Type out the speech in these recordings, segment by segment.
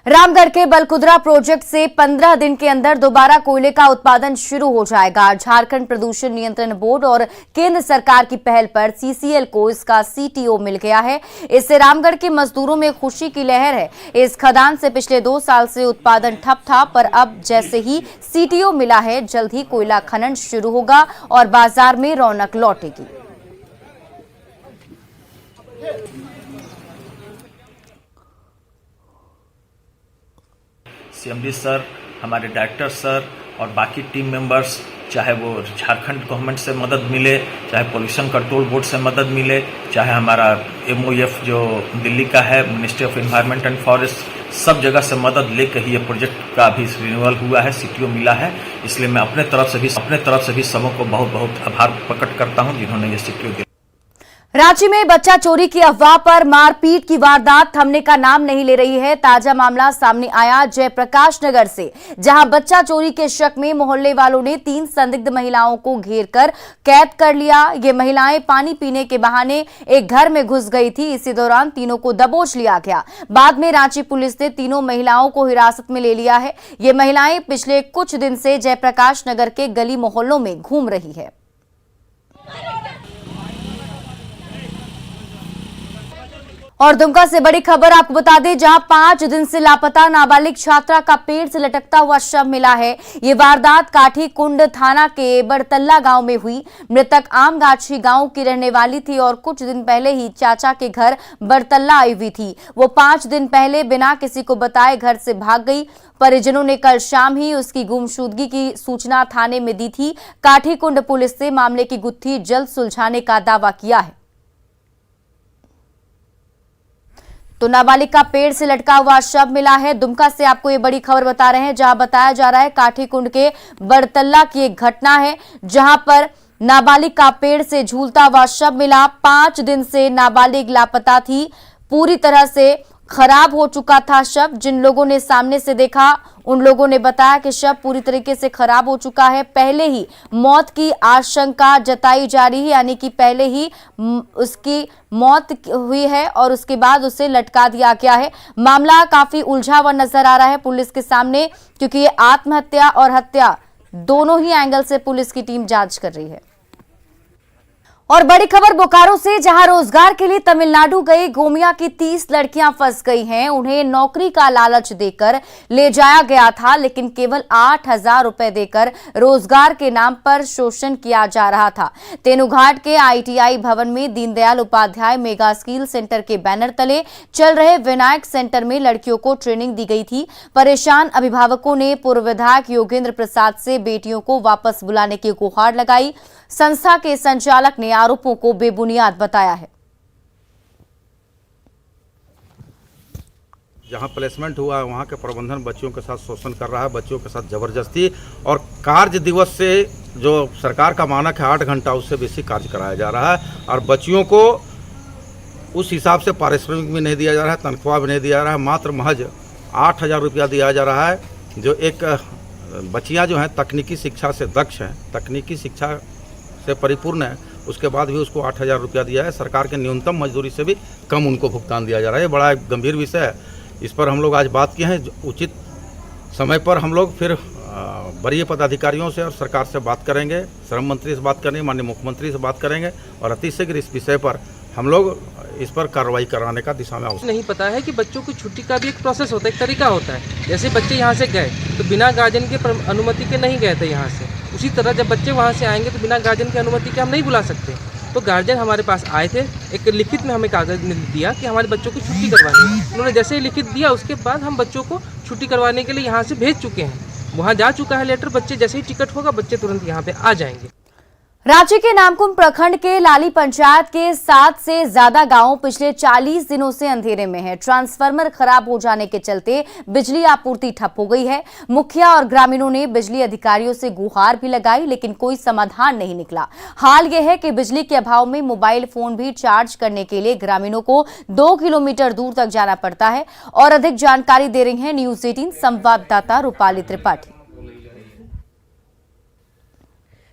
रामगढ़ के बलकुदरा प्रोजेक्ट से 15 दिन के अंदर दोबारा कोयले का उत्पादन शुरू हो जाएगा। झारखंड प्रदूषण नियंत्रण बोर्ड और केंद्र सरकार की पहल पर सीसीएल को इसका सीटीओ मिल गया है। इससे रामगढ़ के मजदूरों में खुशी की लहर है। इस खदान से पिछले 2 साल से उत्पादन ठप था, पर अब जैसे ही सीटीओ मिला है, जल्द ही कोयला खनन शुरू होगा और बाजार में रौनक लौटेगी। सीएमडी सर, हमारे डायरेक्टर सर और बाकी टीम मेंबर्स, चाहे वो झारखंड गवर्नमेंट से मदद मिले, चाहे पोल्यूशन कंट्रोल बोर्ड से मदद मिले, चाहे हमारा MOF जो दिल्ली का है, ministry of environment and forest, सब जगह से मदद लेकर ही ये प्रोजेक्ट का भी रिन्यूअल हुआ है, सीटीओ मिला है। इसलिए मैं अपने तरफ से भी सबों को बहुत बहुत आभार प्रकट करता हूँ जिन्होंने ये सीटीओ दिया। रांची में बच्चा चोरी की अफवाह पर मारपीट की वारदात थमने का नाम नहीं ले रही है। ताजा मामला सामने आया जयप्रकाश नगर से, जहां बच्चा चोरी के शक में मोहल्ले वालों ने 3 संदिग्ध महिलाओं को घेरकर कैद कर लिया। ये महिलाएं पानी पीने के बहाने एक घर में घुस गई थी। इसी दौरान तीनों को दबोच लिया गया। बाद में रांची पुलिस ने तीनों महिलाओं को हिरासत में ले लिया है। ये महिलाएं पिछले कुछ दिन से जयप्रकाश नगर के गली मोहल्लों में घूम रही है। और दुमका से बड़ी खबर आपको बता दें, जहां 5 दिन से लापता नाबालिग छात्रा का पेड़ से लटकता हुआ शव मिला है। ये वारदात काठी कुंड थाना के बड़तल्ला गांव में हुई। मृतक आमगाछी गांव की रहने वाली थी और कुछ दिन पहले ही चाचा के घर बड़तल्ला आई हुई थी। वो 5 दिन पहले बिना किसी को बताए घर से भाग गई। परिजनों ने कल शाम ही उसकी गुमशुदगी की सूचना थाने में दी थी। काठी कुंड पुलिस ने मामले की गुत्थी जल्द सुलझाने का दावा किया है। तो नाबालिग का पेड़ से लटका हुआ शव मिला है। दुमका से आपको ये बड़ी खबर बता रहे हैं, जहां बताया जा रहा है काठी कुंड के बड़तल्ला की एक घटना है, जहां पर नाबालिग का पेड़ से झूलता हुआ शव मिला। 5 दिन से नाबालिग लापता थी। पूरी तरह से खराब हो चुका था शव। जिन लोगों ने सामने से देखा, उन लोगों ने बताया कि शव पूरी तरीके से खराब हो चुका है। पहले ही मौत की आशंका जताई जा रही है, यानी कि पहले ही उसकी मौत हुई है और उसके बाद उसे लटका दिया गया है। मामला काफी उलझा हुआ नजर आ रहा है पुलिस के सामने, क्योंकि ये आत्महत्या और हत्या दोनों ही एंगल से पुलिस की टीम जांच कर रही है। और बड़ी खबर बोकारो से, जहां रोजगार के लिए तमिलनाडु गई गोमिया की 30 लड़कियां फंस गई हैं। उन्हें नौकरी का लालच देकर ले जाया गया था, लेकिन केवल 8,000 रुपए देकर रोजगार के नाम पर शोषण किया जा रहा था। तेनुघाट के ITI भवन में Deendayal Upadhyay mega skill centre के बैनर तले चल रहे विनायक सेंटर में लड़कियों को ट्रेनिंग दी गई थी। परेशान अभिभावकों ने पूर्व विधायक योगेंद्र प्रसाद से बेटियों को वापस बुलाने की गुहार लगाई। संस्था के संचालक ने आरोपों को बेबुनियाद बताया है। जहां प्लेसमेंट हुआ वहां के प्रबंधन बच्चियों के साथ शोषण कर रहा है, बच्चियों के साथ जबरदस्ती, और कार्य दिवस से जो सरकार का मानक है 8 घंटा, उससे बेसी कार्य कराया जा रहा है। और बच्चियों को उस हिसाब से पारिश्रमिक भी नहीं दिया जा रहा है, तनख्वाह भी नहीं दिया जा रहा है। मात्र महज 8,000 रुपया दिया जा रहा है। जो एक बच्चियाँ जो हैं तकनीकी शिक्षा से दक्ष हैं, तकनीकी शिक्षा से परिपूर्ण है, उसके बाद भी उसको 8,000 रुपया दिया है। सरकार के न्यूनतम मजदूरी से भी कम उनको भुगतान दिया जा रहा है। ये बड़ा गंभीर विषय है। इस पर हम लोग आज बात किए हैं। उचित समय पर हम लोग फिर वरीय पदाधिकारियों से और सरकार से बात करेंगे, श्रम मंत्री से बात करेंगे, माननीय मुख्यमंत्री से बात करेंगे और अतिशीघ्र इस विषय पर हम लोग इस पर कार्रवाई कराने का दिशा में नहीं पता है कि बच्चों की छुट्टी का भी एक प्रोसेस होता है, एक तरीका होता है। जैसे बच्चे यहाँ से गए तो बिना गार्जियन के अनुमति के नहीं गए थे यहाँ से, उसी तरह जब बच्चे वहाँ से आएंगे तो बिना गार्जियन की अनुमति के हम नहीं बुला सकते। तो गार्जियन हमारे पास आए थे, एक लिखित में हमें कागज दिया कि हमारे बच्चों की छुट्टी करवानी है। उन्होंने जैसे ही लिखित दिया, उसके बाद हम बच्चों को छुट्टी करवाने के लिए यहाँ से भेज चुके हैं। वहाँ जा चुका है लेटर। बच्चे जैसे ही टिकट होगा, बच्चे तुरंत यहाँ पे आ जाएंगे। रांची के नामकुम प्रखंड के लाली पंचायत के 7 से ज्यादा गांव पिछले 40 दिनों से अंधेरे में हैं। ट्रांसफार्मर खराब हो जाने के चलते बिजली आपूर्ति ठप हो गई है। मुखिया और ग्रामीणों ने बिजली अधिकारियों से गुहार भी लगाई, लेकिन कोई समाधान नहीं निकला। हाल यह है कि बिजली के अभाव में मोबाइल फोन भी चार्ज करने के लिए ग्रामीणों को 2 किलोमीटर दूर तक जाना पड़ता है। और अधिक जानकारी दे रही है न्यूज 18 संवाददाता रूपाली त्रिपाठी।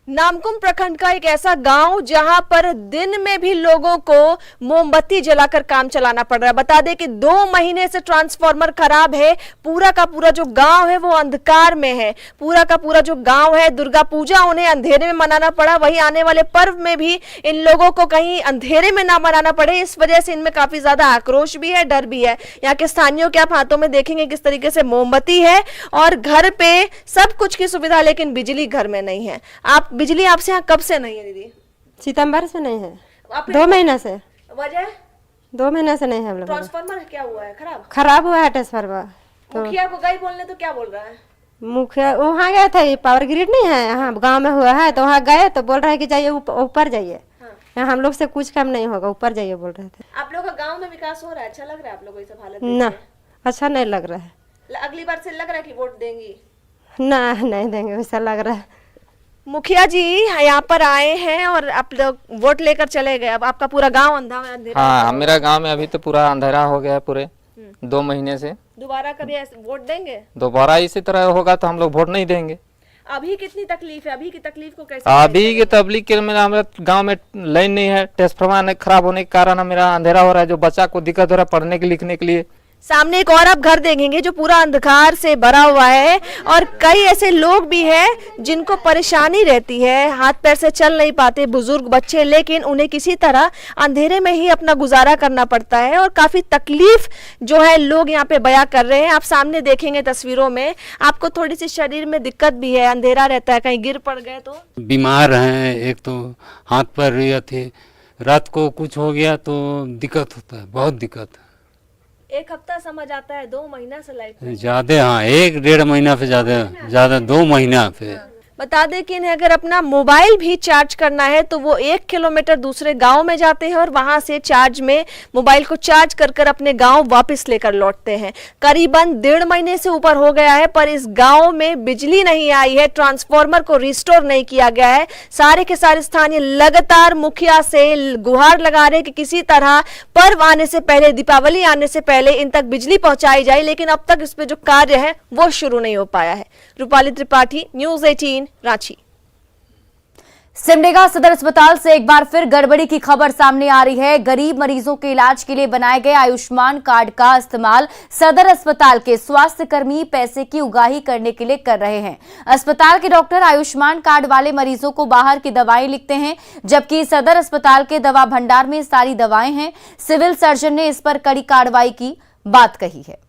नामकुम प्रखंड का एक ऐसा गांव जहां पर दिन में भी लोगों को मोमबत्ती जलाकर काम चलाना पड़ रहा है। बता दें कि 2 महीने से ट्रांसफार्मर खराब है। पूरा का पूरा जो गांव है वो अंधकार में है। पूरा का पूरा जो गांव है, दुर्गा पूजा उन्हें अंधेरे में मनाना पड़ा। वहीं आने वाले पर्व में भी इन लोगों को कहीं अंधेरे में ना मनाना पड़े, इस वजह से इनमें काफी ज्यादा आक्रोश भी है, डर भी है। यहाँ के स्थानियों के आप हाथों में देखेंगे किस तरीके से मोमबत्ती है और घर पे सब कुछ की सुविधा, लेकिन बिजली घर में नहीं है। बिजली आपसे यहाँ कब से नहीं है दीदी? सितंबर से नहीं है, 2 महीने से। वजह? 2 महीने से नहीं है हम लोग। ट्रांसफार्मर क्या हुआ है? खराब हुआ है ट्रांसफार्मर। तो मुखिया को गई बोलने तो क्या बोल रहा है? मुखिया वहाँ गए थे, पावर ग्रिड नहीं है यहाँ गांव में हुआ है, तो वहाँ गए तो बोल रहे हैं कि जाइए ऊपर जाइए। यहाँ हम लोग से कुछ काम नहीं होगा, ऊपर जाइए बोल रहे थे। आप लोग का गाँव में विकास हो रहा है? अच्छा लग रहा है आप लोगों को ये सब हालत? ना, अच्छा नहीं लग रहा है। अगली बार से लग रहा है कि वोट देंगी? ना, नहीं देंगे, वैसा लग रहा है। मुखिया जी यहाँ पर आए हैं और आप लोग वोट लेकर चले गए। अब आपका पूरा गांव अंधेरा? हाँ, मेरा गांव में अभी तो पूरा अंधेरा हो गया है पूरे 2 महीने से। दोबारा कभी वोट देंगे? दोबारा इसी तरह होगा तो हम लोग वोट नहीं देंगे। अभी कितनी तकलीफ है? अभी की तकलीफ को कैसे? अभी की तकलीफ के मेरा गांव में लाइन नहीं है, ट्रांसफार्मर खराब होने के कारण मेरा अंधेरा हो रहा है, जो बच्चा को दिक्कत हो रहा है पढ़ने के लिखने के लिए। सामने एक और आप घर देखेंगे जो पूरा अंधकार से भरा हुआ है और कई ऐसे लोग भी हैं जिनको परेशानी रहती है, हाथ पैर से चल नहीं पाते, बुजुर्ग बच्चे, लेकिन उन्हें किसी तरह अंधेरे में ही अपना गुजारा करना पड़ता है और काफी तकलीफ जो है लोग यहाँ पे बयां कर रहे हैं। आप सामने देखेंगे तस्वीरों में, आपको थोड़ी सी शरीर में दिक्कत भी है, अंधेरा रहता है, कहीं गिर पड़ गए तो। बीमार हैं, एक तो हाथ पैर ये थे, रात को कुछ हो गया तो दिक्कत होता है, बहुत दिक्कत। 1 हफ्ता समझ आता है, 2 महीना से लाइट ज्यादा, हाँ 1-1.5 महीना पे ज्यादा 2 महीना पे। बता दें कि इन्हें अगर अपना मोबाइल भी चार्ज करना है तो वो 1 किलोमीटर दूसरे गांव में जाते हैं और वहां से चार्ज में मोबाइल को चार्ज कर कर अपने गांव वापस लेकर लौटते हैं। करीबन 1.5 महीने से ऊपर हो गया है पर इस गांव में बिजली नहीं आई है, ट्रांसफार्मर को रिस्टोर नहीं किया गया है। सारे के सारे स्थानीय लगातार मुखिया से गुहार लगा रहे कि किसी तरह पर्व आने से पहले, दीपावली आने से पहले इन तक बिजली पहुंचाई जाए, लेकिन अब तक इस पे जो कार्य है वो शुरू नहीं हो पाया है। रूपाली त्रिपाठी, न्यूज़ 18, रांची। सिमडेगा सदर अस्पताल से एक बार फिर गड़बड़ी की खबर सामने आ रही है। गरीब मरीजों के इलाज के लिए बनाए गए आयुष्मान कार्ड का इस्तेमाल सदर अस्पताल के स्वास्थ्य कर्मी पैसे की उगाही करने के लिए कर रहे हैं। अस्पताल के डॉक्टर आयुष्मान कार्ड वाले मरीजों को बाहर की दवाएं लिखते हैं, जबकि सदर अस्पताल के दवा भंडार में सारी दवाएं हैं। सिविल सर्जन ने इस पर कड़ी कार्रवाई की बात कही है।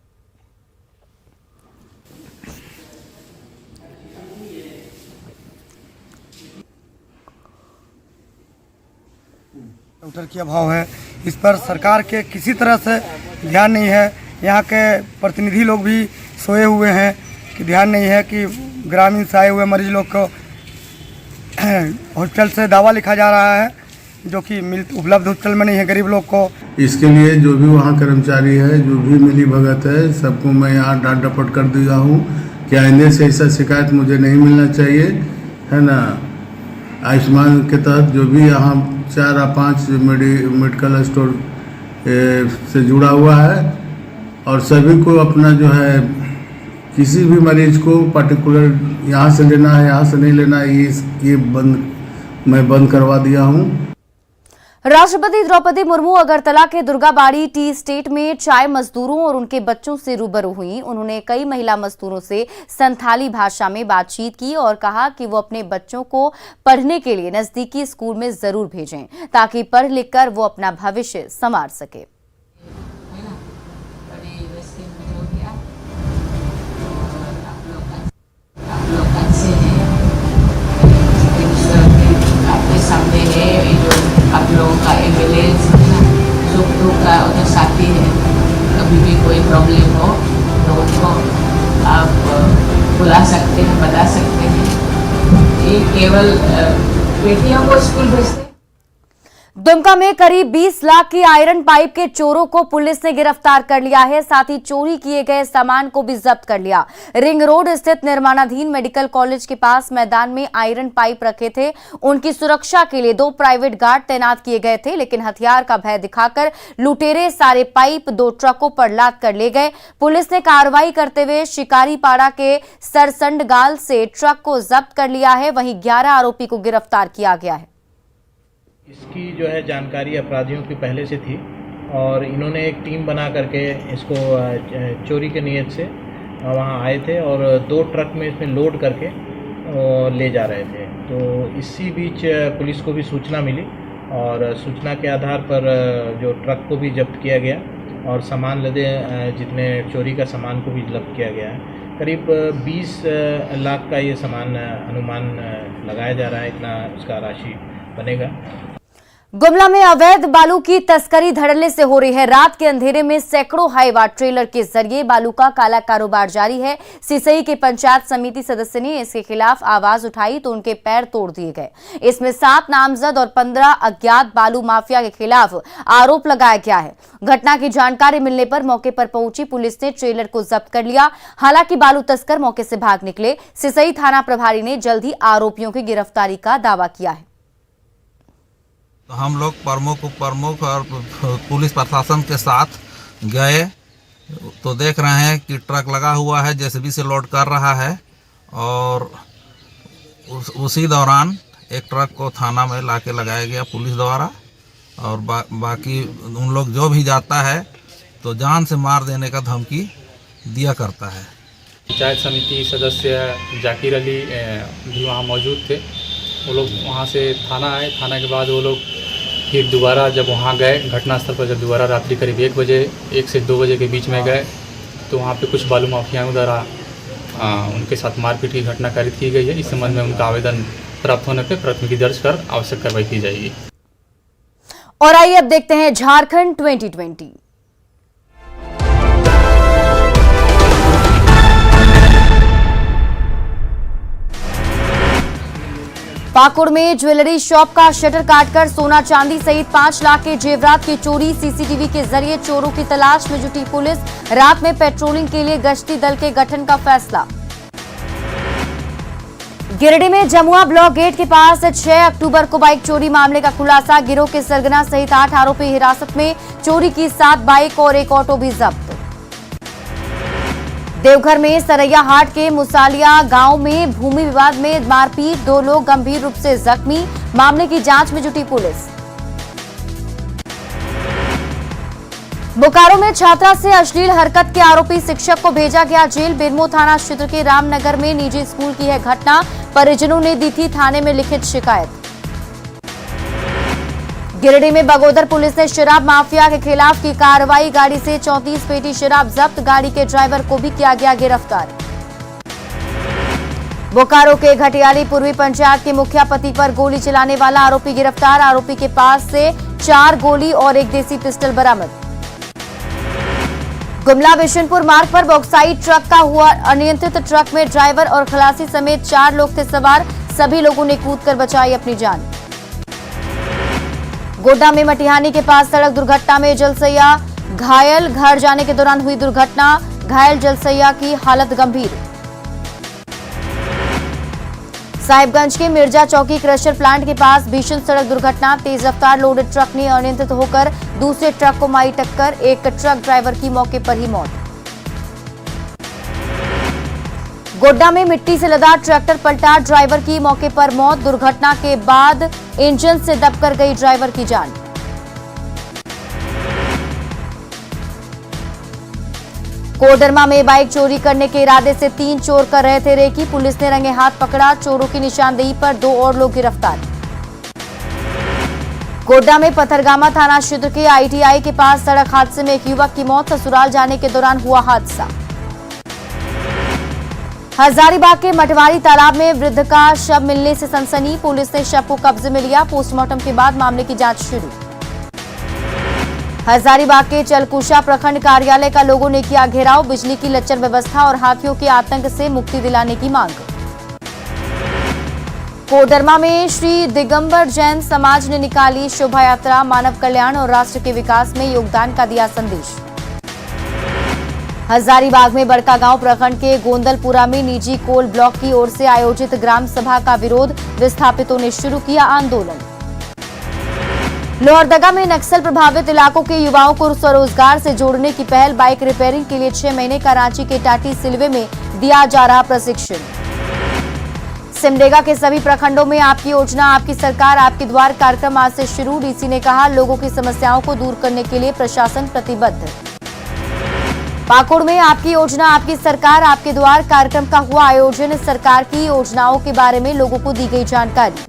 डॉक्टर की अभाव है, इस पर सरकार के किसी तरह से ध्यान नहीं है। यहाँ के प्रतिनिधि लोग भी सोए हुए हैं कि ध्यान नहीं है कि ग्रामीण से आए हुए मरीज लोग को हॉस्पिटल से दवा लिखा जा रहा है जो कि उपलब्ध हॉस्पिटल में नहीं है गरीब लोग को। इसके लिए जो भी वहाँ कर्मचारी है, जो भी मिली भगत है, सबको मैं यहाँ डांट डपट कर दिया हूँ कि आइंदे से ऐसा शिकायत मुझे नहीं मिलना चाहिए, है ना। आयुष्मान के तहत जो भी यहाँ 4 या 5 मेडिकल स्टोर से जुड़ा हुआ है और सभी को अपना जो है किसी भी मरीज को पर्टिकुलर यहाँ से लेना है, यहाँ से नहीं लेना है, ये मैं बंद करवा दिया हूँ। राष्ट्रपति द्रौपदी मुर्मू अगरतला के दुर्गाबाड़ी टी स्टेट में चाय मजदूरों और उनके बच्चों से रूबरू हुई। उन्होंने कई महिला मजदूरों से संथाली भाषा में बातचीत की और कहा कि वो अपने बच्चों को पढ़ने के लिए नजदीकी स्कूल में जरूर भेजें ताकि पढ़ लिखकर वो अपना भविष्य संवार सके। आप लोगों का एम्बुलेंस सुख दुख का उनके साथी है, कभी भी कोई प्रॉब्लम हो तो उनको आप बुला सकते हैं, बता सकते हैं। ये केवल बेटियों को स्कूल भेजते हैं। दुमका में करीब 20 लाख की आयरन पाइप के चोरों को पुलिस ने गिरफ्तार कर लिया है। साथ ही चोरी किए गए सामान को भी जब्त कर लिया। रिंग रोड स्थित निर्माणाधीन मेडिकल कॉलेज के पास मैदान में आयरन पाइप रखे थे। उनकी सुरक्षा के लिए 2 प्राइवेट गार्ड तैनात किए गए थे, लेकिन हथियार का भय दिखाकर लुटेरे सारे पाइप 2 ट्रकों पर लाद कर ले गए। पुलिस ने कार्रवाई करते हुए शिकारीपाड़ा के सरसंडगाल से ट्रक को जब्त कर लिया है। वहीं 11 आरोपी को गिरफ्तार किया गया है। इसकी जो है जानकारी अपराधियों की पहले से थी और इन्होंने एक टीम बना करके इसको चोरी के नियत से वहाँ आए थे और 2 ट्रक में इसमें लोड करके ले जा रहे थे। तो इसी बीच पुलिस को भी सूचना मिली और सूचना के आधार पर जो ट्रक को भी जब्त किया गया और सामान लदे जितने चोरी का सामान को भी जब्त किया गया है। करीब 20 लाख का ये सामान अनुमान लगाया जा रहा है, इतना उसका राशि बनेगा। गुमला में अवैध बालू की तस्करी धड़ल्ले से हो रही है। रात के अंधेरे में सैकड़ों हाईवा ट्रेलर के जरिए बालू का काला कारोबार जारी है। सिसई के पंचायत समिति सदस्य ने इसके खिलाफ आवाज उठाई तो उनके पैर तोड़ दिए गए। इसमें 7 नामजद और 15 अज्ञात बालू माफिया के खिलाफ आरोप लगाया गया है। घटना की जानकारी मिलने पर मौके पर पहुंची पुलिस ने ट्रेलर को जब्त कर लिया। हालांकि बालू तस्कर मौके से भाग निकले। सिसई थाना प्रभारी ने जल्द ही आरोपियों की गिरफ्तारी का दावा किया है। हम लोग प्रमुख और पुलिस प्रशासन के साथ गए तो देख रहे हैं कि ट्रक लगा हुआ है, जेसीबी से लोड कर रहा है और उसी दौरान एक ट्रक को थाना में लाके लगाया गया पुलिस द्वारा। और बाकी उन लोग जो भी जाता है तो जान से मार देने का धमकी दिया करता है। पंचायत समिति सदस्य जाकिर अली भी वहाँ मौजूद थे। वो लोग वहाँ से थाना आए। थाना के बाद वो लोग फिर दोबारा जब वहाँ गए घटनास्थल पर, जब दोबारा रात्रि करीब 1 से 2 बजे के बीच में गए तो वहाँ पे कुछ बालू माफियाओं द्वारा उनके साथ मारपीट की घटना कारित की गई है। इस संबंध में उनका आवेदन प्राप्त होने पर प्राथमिकी दर्ज कर आवश्यक कार्रवाई की जाएगी। और आइए अब देखते हैं झारखंड 2020। पाकुड़ में ज्वेलरी शॉप का शटर काटकर सोना चांदी सहित 5 लाख के जेवरात की चोरी। सीसीटीवी के जरिए चोरों की तलाश में जुटी पुलिस। रात में पेट्रोलिंग के लिए गश्ती दल के गठन का फैसला। गिरिडीह में जमुआ ब्लॉक गेट के पास 6 अक्टूबर को बाइक चोरी मामले का खुलासा। गिरोह के सरगना सहित 8 आरोपी हिरासत में। चोरी की 7 बाइक और एक ऑटो भी जब्त। देवघर में सरैया हाट के मुसालिया गांव में भूमि विवाद में मारपीट, 2 लोग गंभीर रूप से जख्मी। मामले की जांच में जुटी पुलिस। बोकारो में छात्रा से अश्लील हरकत के आरोपी शिक्षक को भेजा गया जेल। बेरमो थाना क्षेत्र के रामनगर में निजी स्कूल की है घटना। परिजनों ने दी थी थाने में लिखित शिकायत। गिरिडीह में बगोदर पुलिस ने शराब माफिया के खिलाफ की कार्रवाई। गाड़ी से 34 पेटी शराब जब्त। गाड़ी के ड्राइवर को भी किया गया गिरफ्तार। बोकारो के घटियाली पूर्वी पंचायत के मुखिया पति पर गोली चलाने वाला आरोपी गिरफ्तार। आरोपी के पास से 4 गोली और एक देसी पिस्टल बरामद। गुमला बिशनपुर मार्ग पर बॉक्साइट ट्रक का हुआ अनियंत्रित। ट्रक में ड्राइवर और खलासी समेत 4 लोग थे सवार। सभी लोगों ने कूदकर बचाई अपनी जान। गोड्डा में मटिहानी के पास सड़क दुर्घटना में जलसैया घायल। घर जाने के दौरान हुई दुर्घटना। घायल जलसैया की हालत गंभीर। साहिबगंज के मिर्जा चौकी क्रशर प्लांट के पास भीषण सड़क दुर्घटना। तेज रफ्तार लोडेड ट्रक ने अनियंत्रित होकर दूसरे ट्रक को मारी टक्कर। एक ट्रक ड्राइवर की मौके पर ही मौत। गोड्डा में मिट्टी से लदा ट्रैक्टर पलटा। ड्राइवर की मौके पर मौत। दुर्घटना के बाद इंजन से दबकर गई ड्राइवर की जान। कोडरमा में बाइक चोरी करने के इरादे से 3 चोर कर रहे थे रेकी। पुलिस ने रंगे हाथ पकड़ा। चोरों की निशानदेही पर 2 और लोग गिरफ्तार। गोड्डा में पथरगामा थाना क्षेत्र के ITI के पास सड़क हादसे में एक युवक की मौत। ससुराल जाने के दौरान हुआ हादसा। हजारीबाग के मटवारी तालाब में वृद्ध का शव मिलने से सनसनी। पुलिस ने शव को कब्जे में लिया। पोस्टमार्टम के बाद मामले की जांच शुरू। हजारीबाग के चलकुशा प्रखंड कार्यालय का लोगों ने किया घेराव। बिजली की लच्चर व्यवस्था और हाथियों के आतंक से मुक्ति दिलाने की मांग। कोडरमा में श्री दिगंबर जैन समाज ने निकाली शोभा यात्रा, मानव कल्याण और राष्ट्र के विकास में योगदान का दिया संदेश। हजारीबाग में बड़कागांव प्रखंड के गोंदलपुरा में निजी कोल ब्लॉक की ओर से आयोजित ग्राम सभा का विरोध, विस्थापितों ने शुरू किया आंदोलन। लोहरदगा में नक्सल प्रभावित इलाकों के युवाओं को स्वरोजगार से जोड़ने की पहल, बाइक रिपेयरिंग के लिए 6 महीने का रांची के टाटी सिलवे में दिया जा रहा प्रशिक्षण। सिमडेगा के सभी प्रखंडों में आपकी योजना आपकी सरकार आपके द्वार कार्यक्रम आज से शुरू, डीसी ने कहा लोगों की समस्याओं को दूर करने के लिए प्रशासन प्रतिबद्ध। पाकुड़ में आपकी योजना आपकी सरकार आपके द्वार कार्यक्रम का हुआ आयोजन, सरकार की योजनाओं के बारे में लोगों को दी गई जानकारी।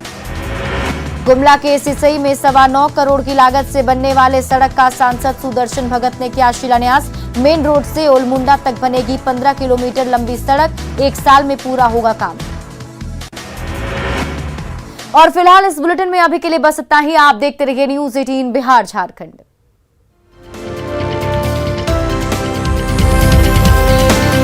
गुमला के सिसई में 9.25 करोड़ की लागत से बनने वाले सड़क का सांसद सुदर्शन भगत ने किया शिलान्यास, मेन रोड से ओलमुंडा तक बनेगी 15 किलोमीटर लंबी सड़क, 1 साल में पूरा होगा काम। और फिलहाल इस बुलेटिन में अभी के लिए बस इतना ही। आप देखते रहिए न्यूज़ 18 बिहार झारखंड।